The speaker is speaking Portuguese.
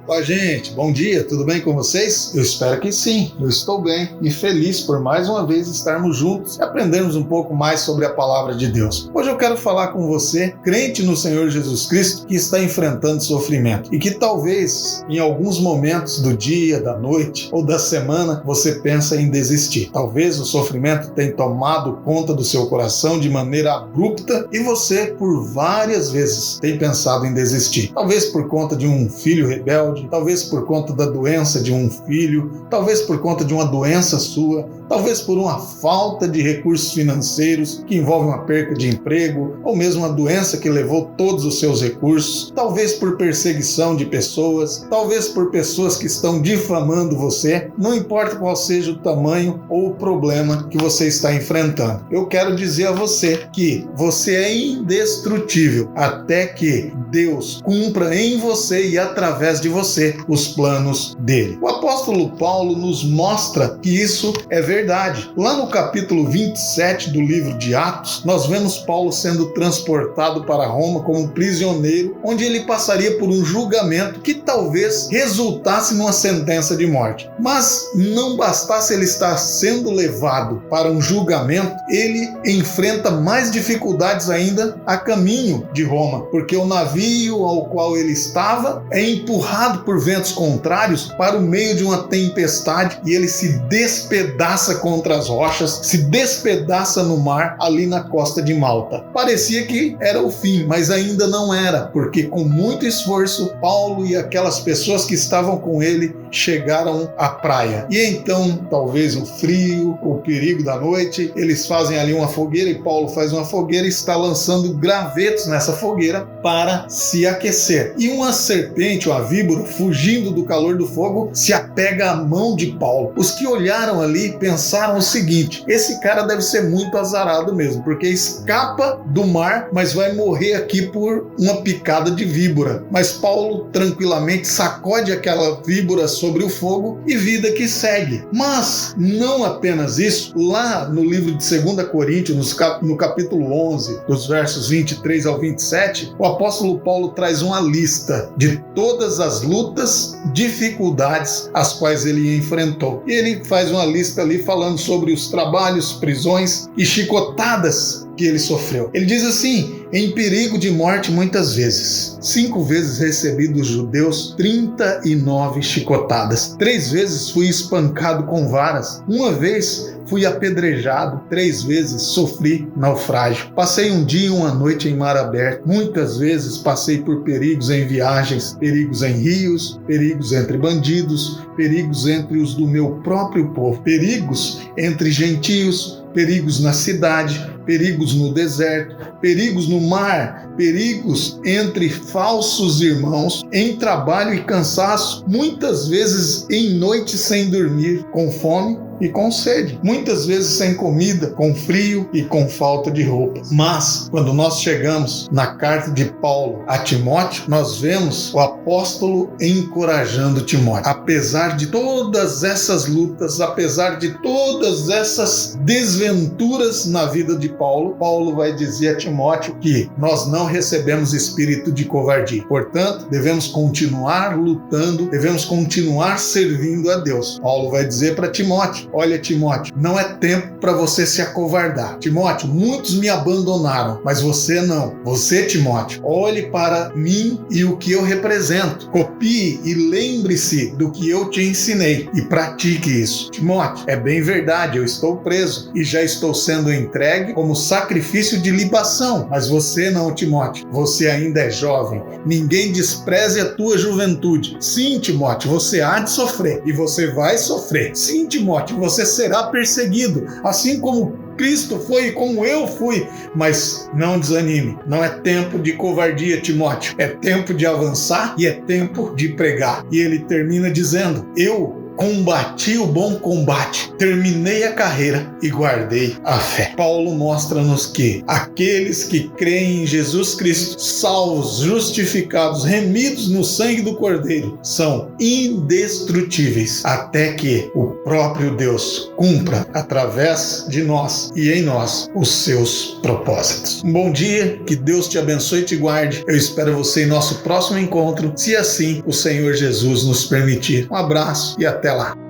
Olá, gente, bom dia, tudo bem com vocês? Eu espero que sim, eu estou bem e feliz por mais uma vez estarmos juntos e aprendermos um pouco mais sobre a palavra de Deus. Hoje eu quero falar com você, crente no Senhor Jesus Cristo, que está enfrentando sofrimento e que talvez em alguns momentos do dia, da noite ou da semana você pensa em desistir. Talvez o sofrimento tenha tomado conta do seu coração de maneira abrupta e você por várias vezes tem pensado em desistir. Talvez por conta de um filho rebelde, talvez por conta da doença de um filho, talvez por conta de uma doença sua, talvez por uma falta de recursos financeiros que envolve uma perca de emprego, ou mesmo uma doença que levou todos os seus recursos, talvez por perseguição de pessoas, talvez por pessoas que estão difamando você, não importa qual seja o tamanho ou o problema que você está enfrentando. Eu quero dizer a você que você é indestrutível até que Deus cumpra em você e através de você os planos dele. O apóstolo Paulo nos mostra que isso é verdade. Lá no capítulo 27 do livro de Atos, nós vemos Paulo sendo transportado para Roma como prisioneiro, onde ele passaria por um julgamento que talvez resultasse numa sentença de morte. Mas não bastasse ele estar sendo levado para um julgamento, ele enfrenta mais dificuldades ainda a caminho de Roma, porque o navio ao qual ele estava é empurrado por ventos contrários para o meio de uma tempestade e ele se despedaça contra as rochas, se despedaça no mar ali na costa de Malta. Parecia que era o fim, mas ainda não era, porque com muito esforço, Paulo e aquelas pessoas que estavam com ele chegaram à praia. E então, talvez o frio, o perigo da noite, eles fazem ali uma fogueira e Paulo faz uma fogueira e está lançando gravetos nessa fogueira para se aquecer. E uma serpente, uma víbora, fugindo do calor do fogo, se apega à mão de Paulo. Os que olharam ali pensaram o seguinte: esse cara deve ser muito azarado mesmo, porque escapa do mar, mas vai morrer aqui por uma picada de víbora. Mas Paulo tranquilamente sacode aquela víbora sobre o fogo e vida que segue. Mas não apenas isso, lá no livro de 2 Coríntios, no capítulo 11, dos versos 23 ao 27, o apóstolo Paulo traz uma lista de todas as lutas, dificuldades as quais ele enfrentou. E ele faz uma lista ali falando sobre os trabalhos, prisões e chicotadas que ele sofreu. Ele diz assim: em perigo de morte muitas vezes. 5 vezes recebi dos judeus 39 chicotadas. 3 vezes fui espancado com varas. 1 vez fui apedrejado. 3 vezes sofri naufrágio. Passei um dia e uma noite em mar aberto. Muitas vezes passei por perigos em viagens, perigos em rios, perigos entre bandidos, perigos entre os do meu próprio povo, perigos entre gentios, perigos na cidade, perigos no deserto, perigos no mar, perigos entre falsos irmãos, em trabalho e cansaço, muitas vezes em noite sem dormir, com fome e com sede, muitas vezes sem comida, com frio e com falta de roupas. Mas, quando nós chegamos na carta de Paulo a Timóteo, nós vemos o apóstolo encorajando Timóteo. Apesar de todas essas lutas, apesar de todas essas desventuras na vida de Paulo, Paulo vai dizer a Timóteo que nós não recebemos espírito de covardia. Portanto, devemos continuar lutando, devemos continuar servindo a Deus. Paulo vai dizer para Timóteo: olha, Timóteo, não é tempo para você se acovardar. Timóteo, muitos me abandonaram, mas você não. Você, Timóteo, olhe para mim e o que eu represento. Copie e lembre-se do que eu te ensinei e pratique isso. Timóteo, é bem verdade, eu estou preso e já estou sendo entregue como sacrifício de libação. Mas você não, Timóteo. Você ainda é jovem. Ninguém despreze a tua juventude. Sim, Timóteo, você há de sofrer e você vai sofrer. Sim, Timóteo, você será perseguido, assim como Cristo foi e como eu fui. Mas não desanime. Não é tempo de covardia, Timóteo. É tempo de avançar e é tempo de pregar. E ele termina dizendo: eu combati o bom combate, terminei a carreira e guardei a fé. Paulo mostra-nos que aqueles que creem em Jesus Cristo, salvos, justificados, remidos no sangue do Cordeiro, são indestrutíveis até que o próprio Deus cumpra através de nós e em nós os seus propósitos. Um bom dia, que Deus te abençoe e te guarde. Eu espero você em nosso próximo encontro, se assim o Senhor Jesus nos permitir. Um abraço e até lá.